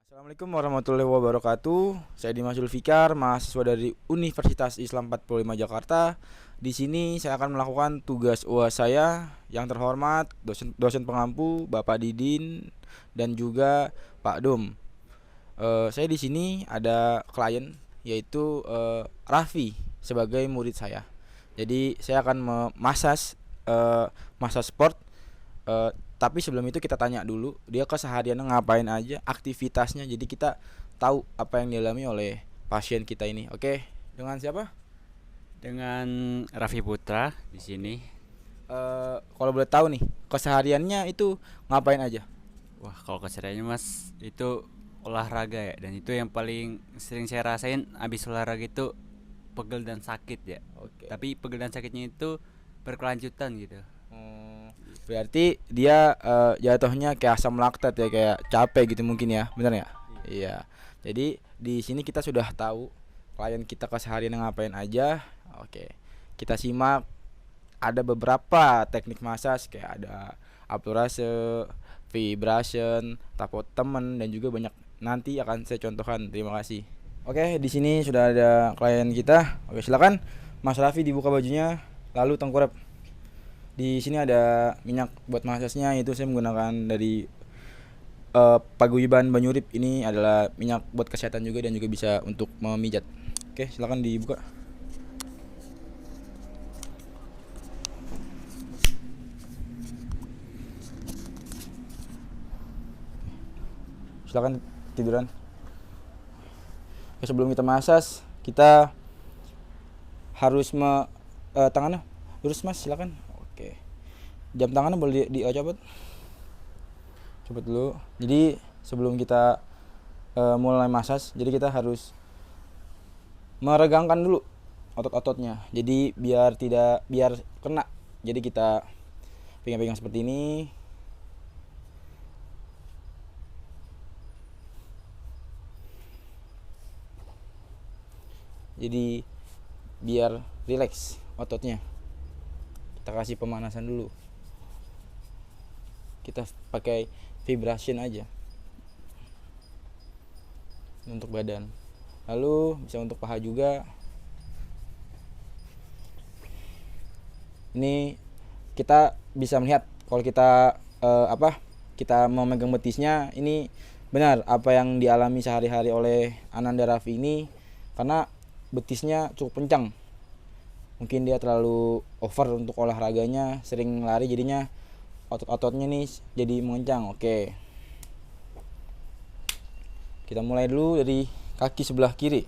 Assalamualaikum warahmatullahi wabarakatuh. Saya Dimas Zulfikar, mahasiswa dari Universitas Islam 45 Jakarta. Di sini saya akan melakukan tugas UAS saya yang terhormat dosen pengampu Bapak Didin dan juga Pak Dom. Saya di sini ada klien yaitu Raffi sebagai murid saya. Jadi saya akan memasas massage sport. Eh, tapi sebelum itu kita tanya dulu dia kesehariannya ngapain aja, aktivitasnya. Jadi kita tahu apa yang dialami oleh pasien kita ini. Oke, dengan siapa? Dengan Raffi Putra di sini. Kalau boleh tahu nih, kesehariannya itu ngapain aja? Wah, kalau kesehariannya Mas itu olahraga ya, dan itu yang paling sering saya rasain abis olahraga itu pegel dan sakit ya. Oke. Tapi pegel dan sakitnya itu berkelanjutan gitu. Hmm, berarti dia jatuhnya kayak asam laktat ya, kayak capek gitu mungkin ya, benar ya? Iya. Jadi di sini kita sudah tahu klien kita keseharian ngapain aja. Oke. Kita simak, ada beberapa teknik massage kayak ada aplurase, vibration, tapo temen dan juga banyak nanti akan saya contohkan. Terima kasih. Oke, di sini sudah ada klien kita. Oke, silakan Mas Raffi dibuka bajunya lalu tengkurap. Di sini ada minyak buat massage-nya, itu saya menggunakan dari Paguyuban Banyurip. Ini adalah minyak buat kesehatan juga dan juga bisa untuk memijat. Oke, silakan dibuka. Silakan tiduran. Oke, sebelum kita massage, kita harus tangannya lurus Mas, silakan. Oke. Jam tangannya boleh dicopot. Coba dulu. Jadi sebelum kita mulai massage, jadi kita harus meregangkan dulu otot-ototnya. Jadi biar kena. Jadi kita pegang-pegang seperti ini. Jadi biar rileks ototnya. Kita kasih pemanasan dulu. Kita pakai vibration aja untuk badan. Lalu bisa untuk paha juga. Ini kita bisa melihat kalau kita kita memegang betisnya, ini benar apa yang dialami sehari-hari oleh Ananda Raffi ini, karena betisnya cukup kencang. Mungkin dia terlalu over untuk olahraganya, sering lari, jadinya otot-ototnya nih jadi mengencang. Oke, kita mulai dulu dari kaki sebelah kiri.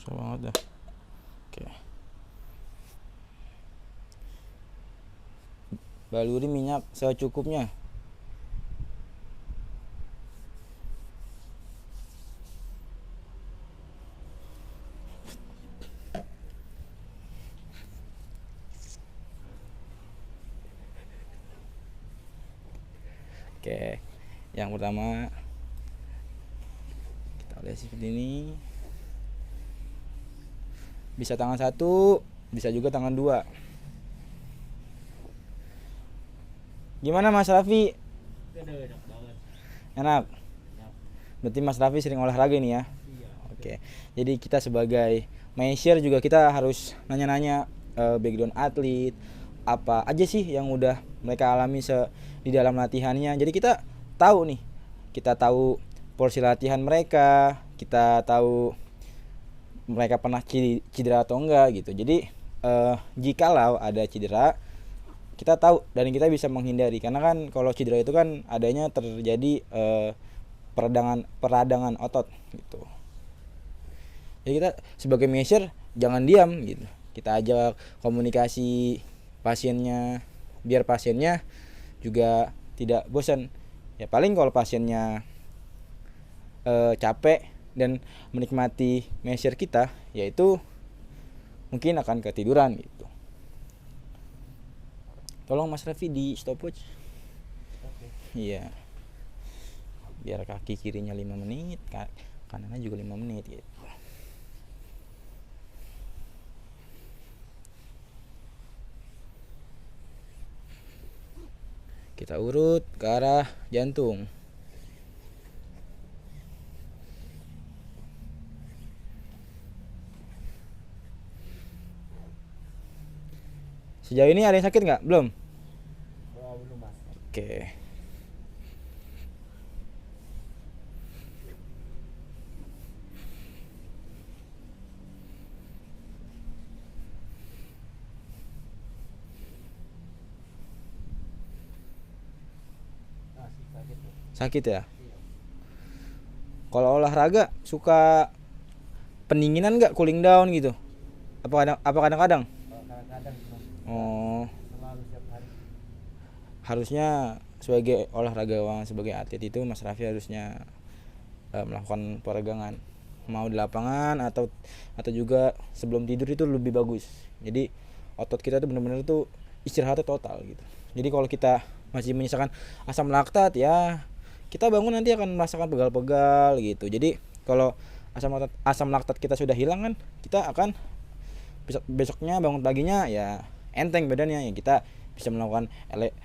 Susah banget dah. Oke, baluri minyak secukupnya. Oke, yang pertama kita lihat seperti ini. Bisa tangan satu, bisa juga tangan dua. Gimana Mas Raffi? Enak banget. Enak. Enak. Berarti Mas Raffi sering olahraga nih ya. Iya. Oke. Jadi kita sebagai manajer juga kita harus nanya-nanya background atlet, apa aja sih yang udah mereka alami di dalam latihannya. Jadi kita tahu nih, kita tahu porsi latihan mereka, kita tahu mereka pernah cedera atau enggak gitu. Jadi jikalau ada cedera, kita tahu dan kita bisa menghindari, karena kan kalau cedera itu kan adanya terjadi peradangan otot gitu. Jadi kita sebagai manajer jangan diam gitu. Kita ajak komunikasi pasiennya biar pasiennya juga tidak bosan. Ya paling kalau pasiennya capek dan menikmati manajer kita, yaitu mungkin akan ketiduran gitu. Tolong Mas Raffi di stopwatch. Oke. Iya. Biar kaki kirinya 5 menit, kanannya juga 5 menit gitu. Kita urut ke arah jantung. Sejauh ini ada yang sakit nggak? Belum. Oh, belum mas. Oke. Masih sakit tuh. Sakit ya. Iya. Kalau olahraga suka pendinginan nggak, cooling down gitu? Apa kadang-kadang? Kalau kadang-kadang mas, Oh, selalu setiap hari. harusnya sebagai olahragawan, sebagai atlet itu Mas Raffi harusnya melakukan peregangan, mau di lapangan atau juga sebelum tidur itu lebih bagus. Jadi otot kita tuh benar-benar tuh istirahatnya total gitu. Jadi kalau kita masih menyisakan asam laktat ya, kita bangun nanti akan merasakan pegal-pegal gitu. Jadi kalau asam laktat kita sudah hilang kan, kita akan besoknya bangun paginya ya enteng badannya ya, kita bisa melakukan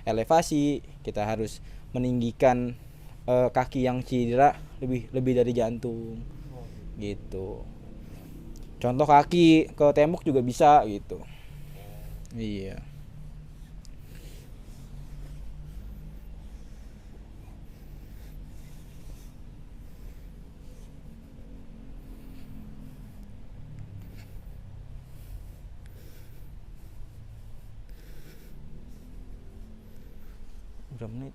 elevasi. Kita harus meninggikan kaki yang cedera lebih dari jantung Oh, gitu. Contoh kaki ke tembok juga bisa gitu. Iya. Berapa menit?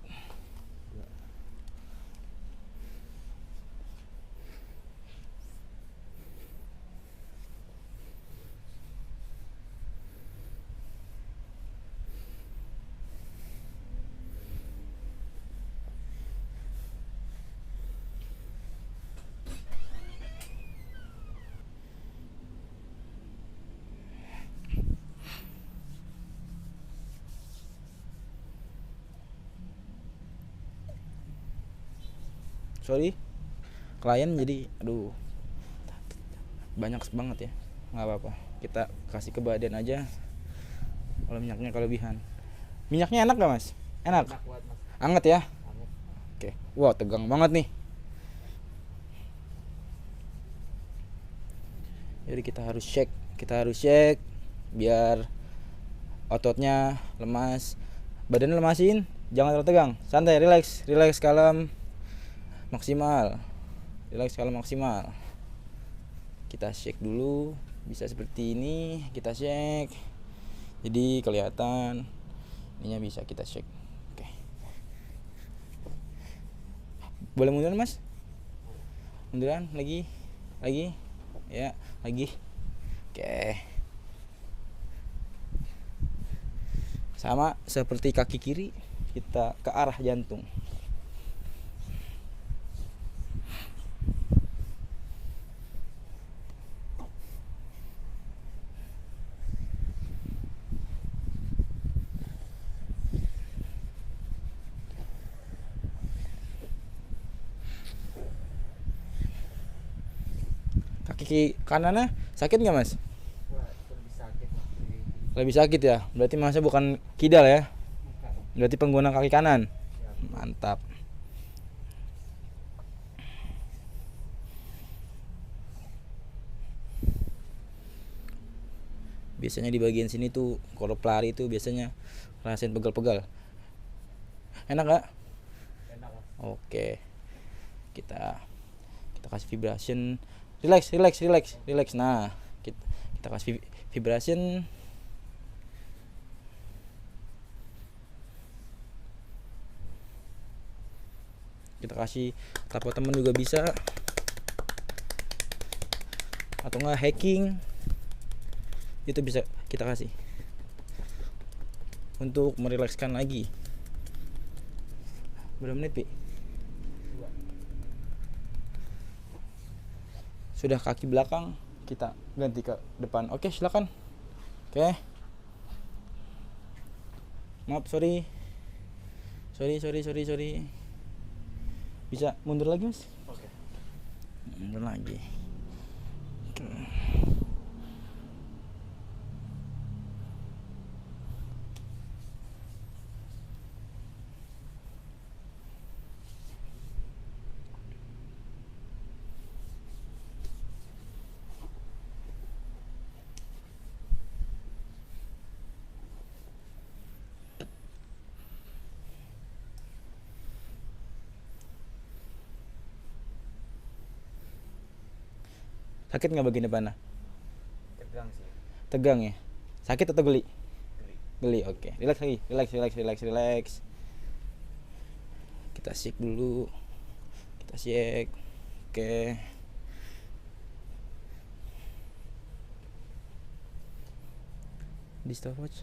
Sorry, klien jadi aduh banyak banget ya. Nggak apa-apa, kita kasih ke badan aja kalau minyaknya kelebihan. Minyaknya enak gak mas? Enak. enak buat mas. Anget ya. Anget. Oke. Wah, tegang banget nih. Jadi kita harus shake biar ototnya lemas, badannya lemasin, jangan terlalu tegang, santai, relax, kalem, maksimal, kita shake dulu, bisa seperti ini, kita shake, jadi kelihatan ininya bisa kita shake. Oke, boleh munduran mas, munduran lagi, ya lagi, oke. Sama seperti kaki kiri, kita ke arah jantung. Kaki kanannya sakit nggak mas? Wah, lebih sakit mas. Lebih sakit ya, berarti masnya bukan kidal ya, Bukan. berarti pengguna kaki kanan. Ya, Mantap. Biasanya di bagian sini tuh kalau pelari tuh biasanya rasain pegal-pegal. Enak gak? enak mas. Oke. Kita kasih vibration. Relax. Nah, kita kasih vibration. Kita kasih tapak temen juga bisa, atau enggak hacking itu bisa kita kasih untuk merilekskan lagi. Berapa menit Pi? 2. Sudah kaki belakang, kita ganti ke depan. Oke, silakan. Oke, maaf, sorry, bisa mundur lagi mas? Oke. Mundur lagi. Oke. Sakit nggak bagian depannya? Tegang sih. Tegang ya? Sakit atau geli? Geli. Geli, oke. Relax lagi, relax. Kita shake dulu. Kita shake. Oke. Di stopwatch.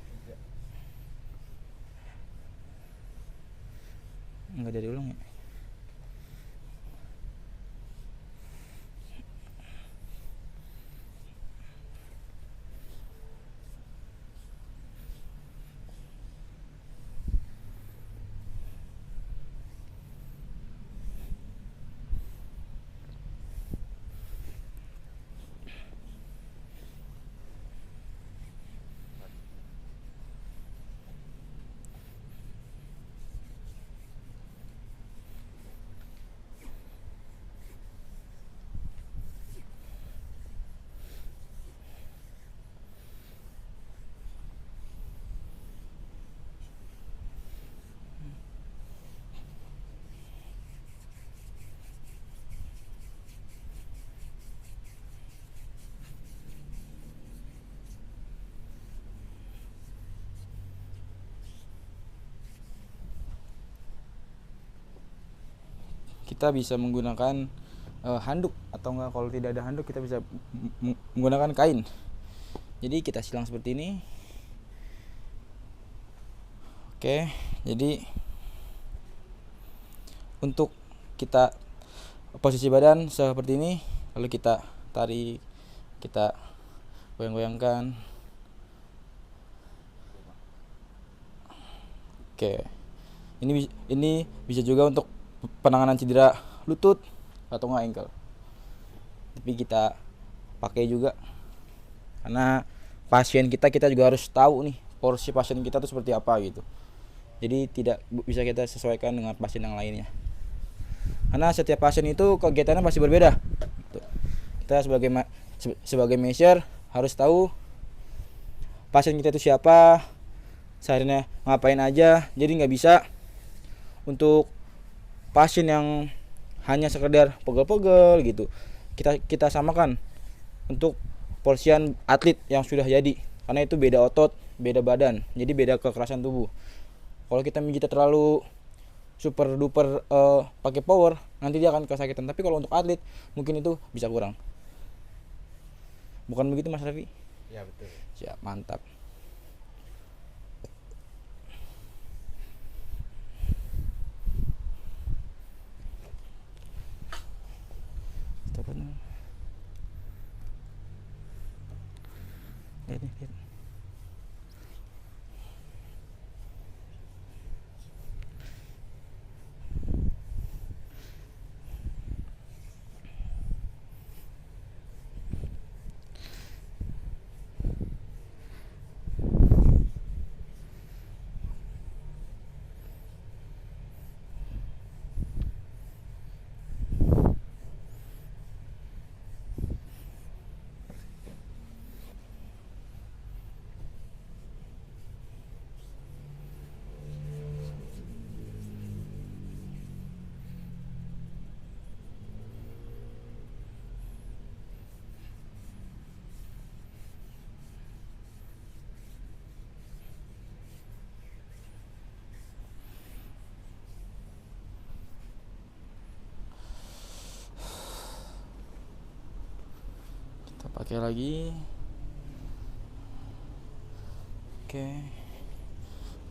Tiga. Enggak dari ulang ya? Kita bisa menggunakan handuk, atau enggak kalau tidak ada handuk kita bisa menggunakan kain. Jadi kita silang seperti ini. Oke, jadi untuk kita posisi badan seperti ini, lalu kita tarik, kita goyang-goyangkan. Oke. Ini bisa juga untuk penanganan cedera lutut atau enggak ankle. Tapi kita pakai juga karena pasien kita juga harus tahu nih porsi pasien kita tuh seperti apa gitu. Jadi tidak bisa kita sesuaikan dengan pasien yang lainnya. Karena setiap pasien itu kegiatannya pasti berbeda. Kita sebagai measure harus tahu pasien kita itu siapa, seharinya ngapain aja. Jadi nggak bisa untuk pasien yang hanya sekedar pegel-pegel gitu. Kita samakan untuk porsian atlet yang sudah jadi, karena itu beda otot, beda badan, jadi beda kekerasan tubuh. Kalau kita menjadi terlalu super duper pakai power, nanti dia akan kesakitan. Tapi kalau untuk atlet mungkin itu bisa kurang. Bukan begitu Mas Raffi? Ya betul. Siap, mantap. Lihat. Kita pakai lagi. Oke.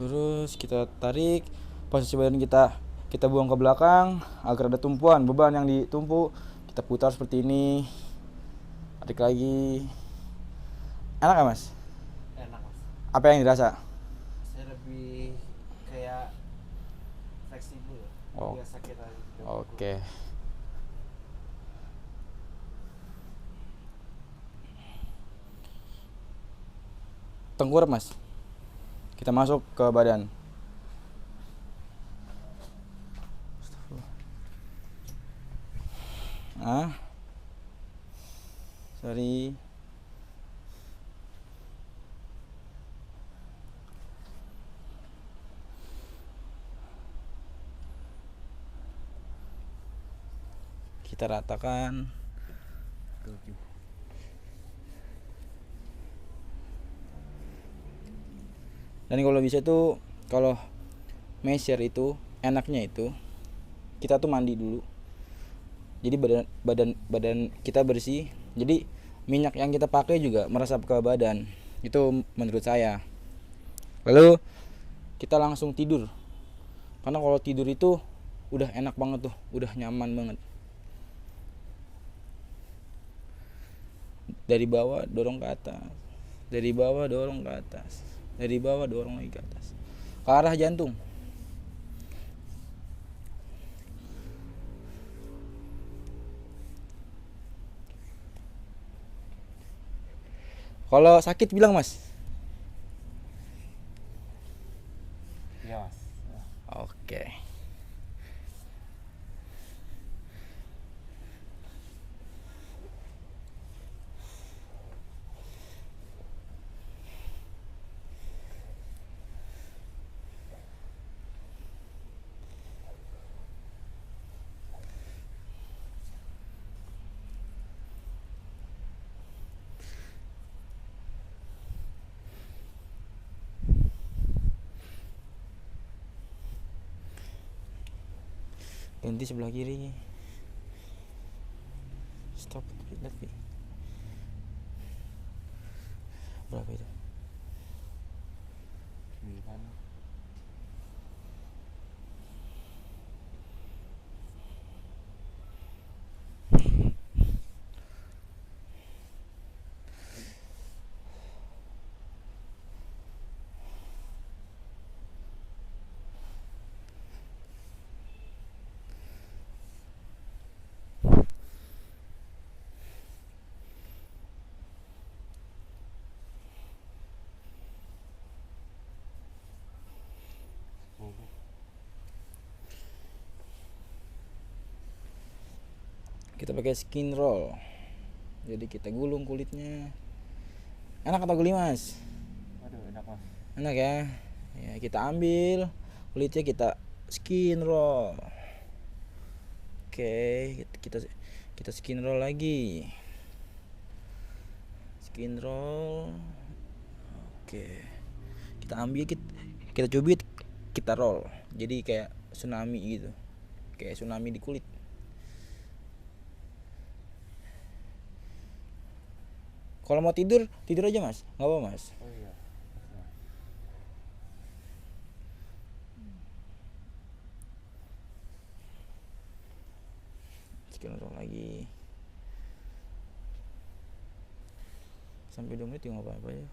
Terus kita tarik posisi badan kita buang ke belakang agar ada tumpuan beban yang ditumpuk. Kita putar seperti ini. Tarik lagi. Enak gak Mas? Enak Mas. Apa yang dirasa? Saya lebih kayak fleksibel. Oh. Biasa kita gitu. Oke. Tengkurap Mas. Kita masuk ke badan. Sorry. kita ratakan. 7. Dan kalau bisa tuh, kalau measure itu enaknya itu kita tuh mandi dulu. Jadi badan badan badan kita bersih. Jadi minyak yang kita pakai juga meresap ke badan. Itu menurut saya. Lalu kita langsung tidur. Karena kalau tidur itu udah enak banget tuh, udah nyaman banget. Dari bawah dorong ke atas. Dari bawah dorong ke atas. Dari bawah dorong lagi ke atas. Ke arah jantung. Kalau sakit bilang Mas. Iya mas. Oke. Ganti sebelah kiri. Stop. Lihat Pi. Berapa itu? 9. Kita pakai skin roll. Jadi kita gulung kulitnya. Enak atau geli Mas? Waduh enak mas. Enak ya. Ya kita ambil kulitnya, kita skin roll. Oke, kita skin roll lagi. Skin roll. Oke. Kita ambil, kita cubit, kita roll. Jadi kayak tsunami gitu. Kayak tsunami di kulit. Kalau mau tidur, tidur aja Mas. Enggak apa Mas. Oh iya. Skin roll lagi. Sampai 2 menit juga nggak apa-apa ya.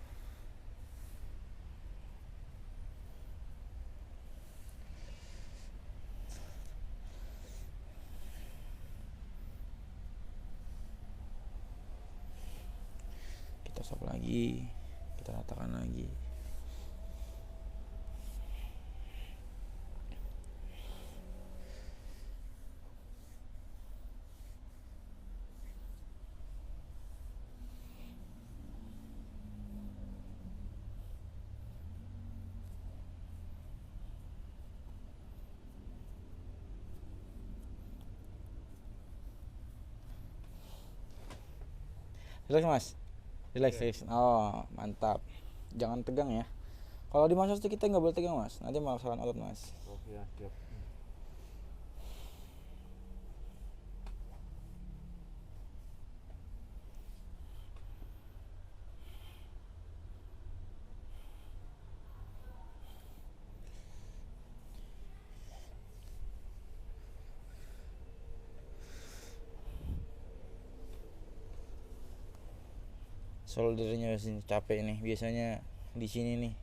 Kita sop lagi, kita ratakan lagi. Relax Mas. Relax, relax. Oh, mantap. Jangan tegang ya. Kalau di massage tuh kita nggak boleh tegang Mas. Nanti masalah otot Mas. Oh iya siap. Shouldernya sini capek nih. Biasanya di sini nih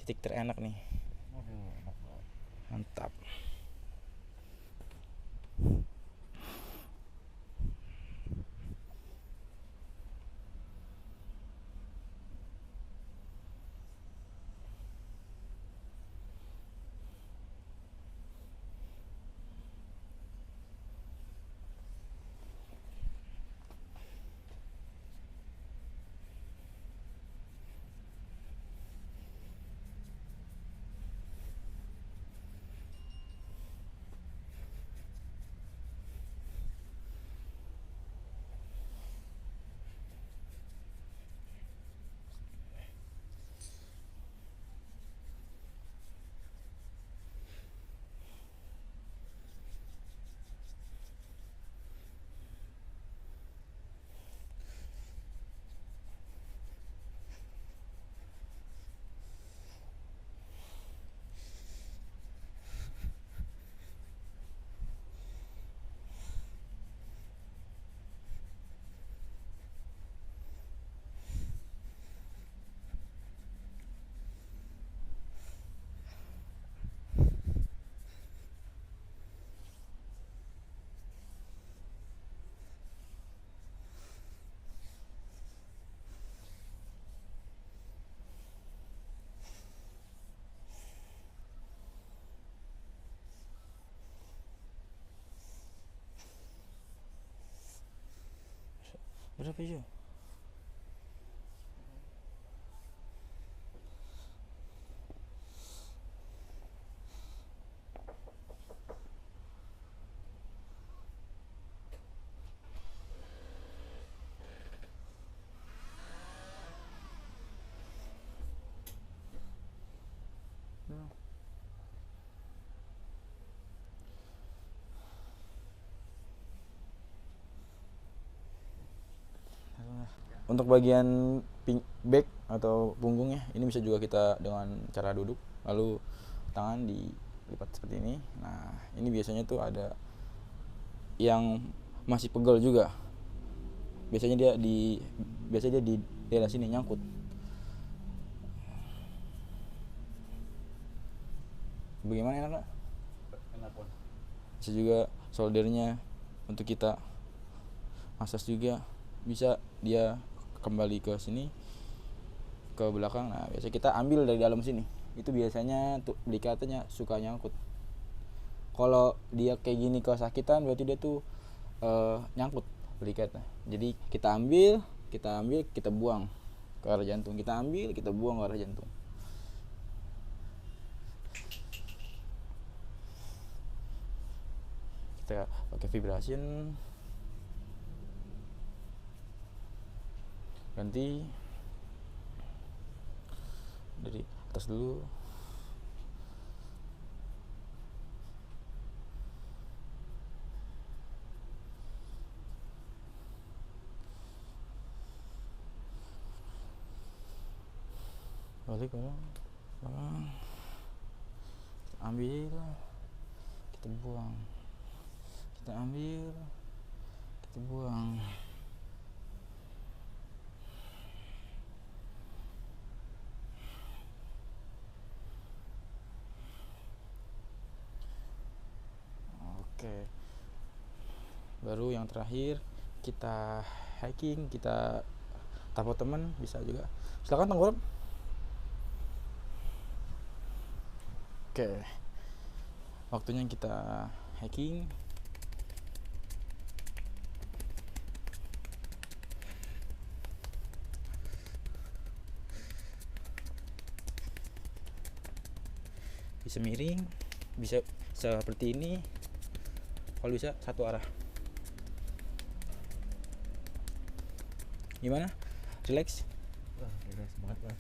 titik terenak nih. Waduh enak banget. Mantap. Berapa Jo? Untuk bagian back atau punggungnya ini bisa juga kita dengan cara duduk, lalu tangan dilipat seperti ini. Nah, ini biasanya tuh ada yang masih pegel juga. Biasanya dia di daerah sini nyangkut. Bagaimana enak nggak? Enak Bos. Bisa juga soldernya untuk kita massage juga, bisa dia kembali ke sini ke belakang. Nah, biasa kita ambil dari dalam sini. Itu biasanya tuh belikatannya suka nyangkut. Kalau dia kayak gini kesakitan berarti dia tuh nyangkut belikatnya. Jadi kita ambil, kita buang ke arah jantung. Kita ambil, kita buang ke arah jantung. Kita pakai vibration, ganti dari atas dulu. Balik orang, ambil, kita buang, kita ambil, kita buang. Oke, baru yang terakhir kita hiking, kita tapo teman bisa juga. Silakan tengkurap. Oke, waktunya kita hiking. Bisa miring, bisa seperti ini, kalau bisa satu arah. Gimana? Relax? Wah, relax banget Bos.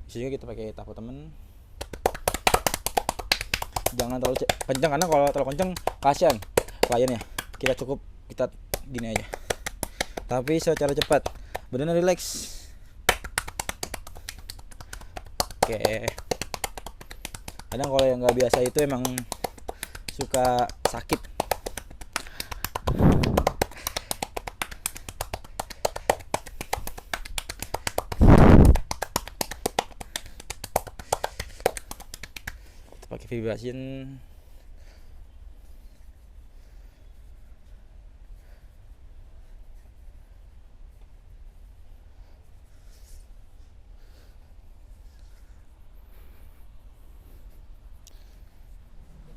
Bisa juga kita pakai tapo temen. Jangan terlalu kencang, karena kalau terlalu kencang kasihan kliennya. Kita gini aja, tapi secara cepat, benar relax. Oke, kadang kalau yang nggak biasa itu emang suka sakit. Kita pakai vibration.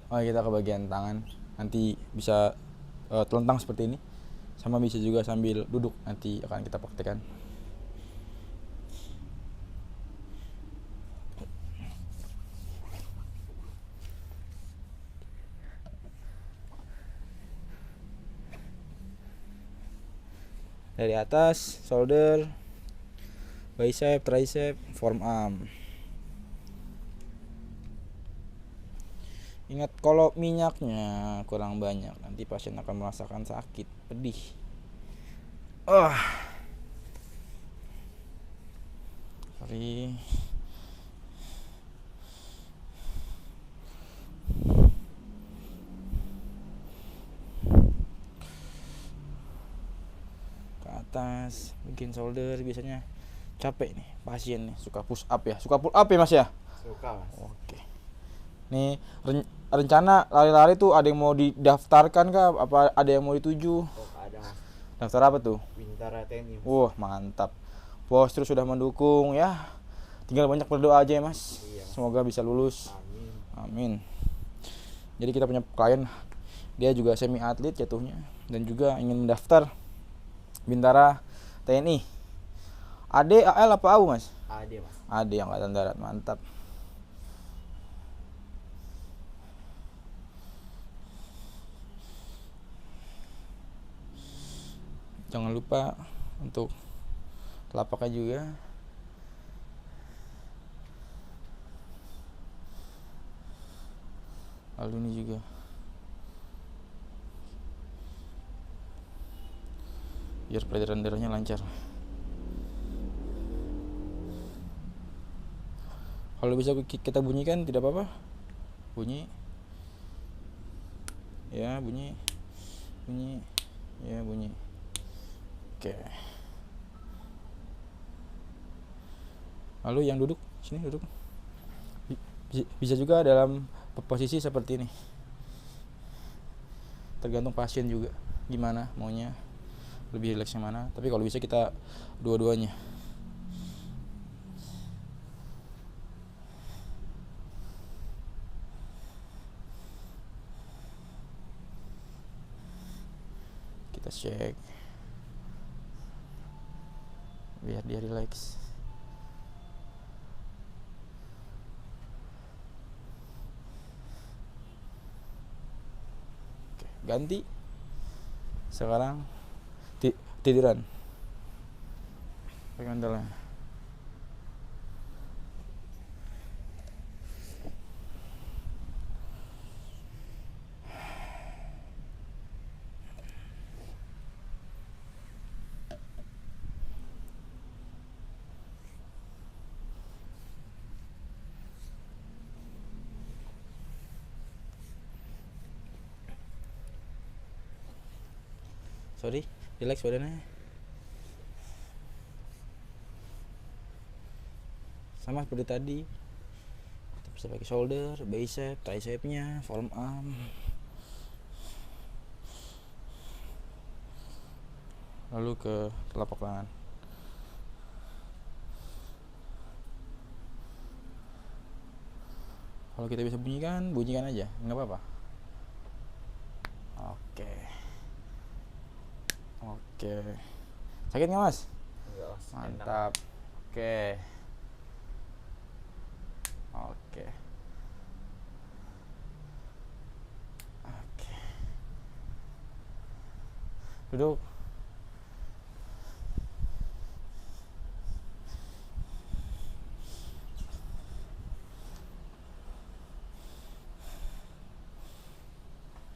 Oh, kita ke bagian tangan, nanti bisa telentang seperti ini, sama bisa juga sambil duduk, nanti akan kita praktekkan. Dari atas, shoulder, bicep, tricep, forearm. Ingat, kalau minyaknya kurang banyak, nanti pasien akan merasakan sakit, pedih. Sorry. Ke atas, bikin shoulder biasanya capek nih pasien nih, suka push up ya, suka pull up ya Mas ya. Suka mas. Oke. Nih rencana lari-lari tuh ada yang mau didaftarkan kah? Apa ada yang mau dituju? Oh ada mas. Daftar apa tuh? Bintara TNI mas. Wah mantap. Postur sudah mendukung ya. Tinggal banyak berdoa aja ya Mas. Iya, Mas. Semoga bisa lulus. Amin. Amin. Jadi kita punya klien, dia juga semi atlet jatuhnya dan juga ingin mendaftar Bintara TNI. AD, AL apa AU Mas? AD mas. AD Angkatan Darat, mantap. Jangan lupa untuk telapaknya juga. Lalu ini juga. Biar peredaran darahnya lancar. Kalau bisa kita bunyikan tidak apa-apa. Bunyi. Ya, bunyi. Bunyi. Ya, bunyi. Oke. Lalu yang duduk, sini duduk. Bisa juga dalam posisi seperti ini. Tergantung pasien juga gimana maunya, lebih rileks yang mana. Tapi kalau bisa kita dua-duanya. Kita cek biar dia rileks. Oke, ganti. Sekarang tiduran pakai bantalnya. Sorry, relax badannya. Sama seperti tadi. Kita bisa pakai shoulder, bicep, tricepnya, forearm. Lalu ke telapak tangan. Kalau kita bisa bunyikan, bunyikan aja, nggak apa-apa. Oke. Oke. Sakit nggak Mas? Enggak mas. Mantap. Oke. Oke. Oke. Duduk.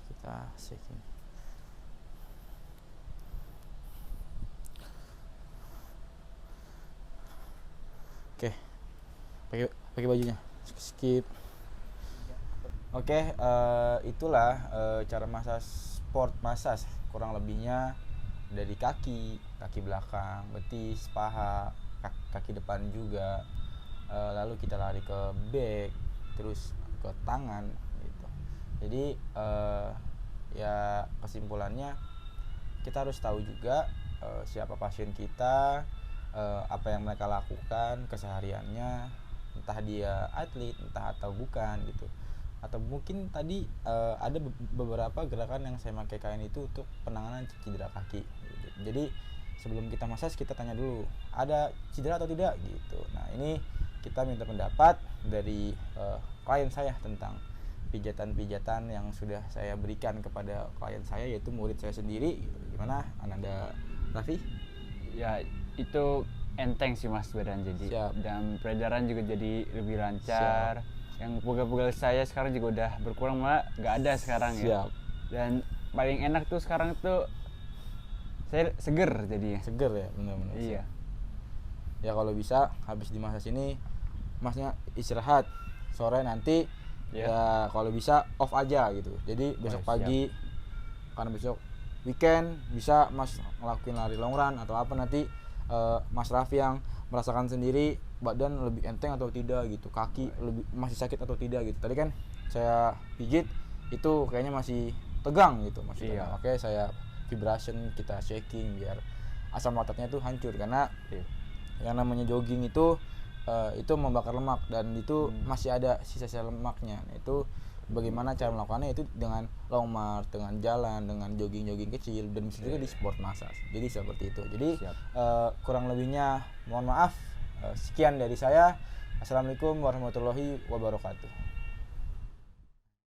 Kita shaking. Oke. Pakai bajunya. Skip. Oke, itulah cara massage sport massage kurang lebihnya dari kaki belakang, betis, paha, kaki depan juga. Lalu kita lari ke back, terus ke tangan gitu. Jadi ya kesimpulannya kita harus tahu juga siapa pasien kita, apa yang mereka lakukan kesehariannya, entah dia atlet entah atau bukan gitu, atau mungkin tadi ada beberapa gerakan yang saya pakai kain itu untuk penanganan cedera kaki gitu. Jadi sebelum kita massage kita tanya dulu ada cedera atau tidak gitu. Nah ini kita minta pendapat dari klien saya tentang pijatan-pijatan yang sudah saya berikan kepada klien saya, yaitu murid saya sendiri. Gimana Ananda Raffi? Ya itu enteng sih mas badan jadi. Siap. Dan peredaran juga jadi lebih lancar. Yang pegel-pegel saya sekarang juga udah berkurang, malah nggak ada sekarang. Siap. Ya. Dan paling enak tuh sekarang tuh saya seger jadinya. Seger ya, benar-benar. Iya. Ya kalau bisa habis di massage ini masnya istirahat, sore nanti ya kalau bisa off aja gitu. Jadi besok pagi karena besok weekend bisa mas ngelakuin lari long run atau apa nanti Mas Raffi yang merasakan sendiri badan lebih enteng atau tidak gitu, kaki lebih masih sakit atau tidak gitu. Tadi kan saya pijit itu kayaknya masih tegang gitu, masih tegang. Oke, saya vibration, kita shaking biar asam laktatnya tuh hancur, karena yang namanya jogging itu membakar lemak dan itu masih ada sisa-sisa lemaknya. Nah, itu bagaimana cara melakukannya, itu dengan long march, dengan jalan, dengan jogging kecil, dan bisa juga di sport massage. Jadi seperti itu. Jadi kurang lebihnya mohon maaf. Sekian dari saya. Assalamualaikum warahmatullahi wabarakatuh.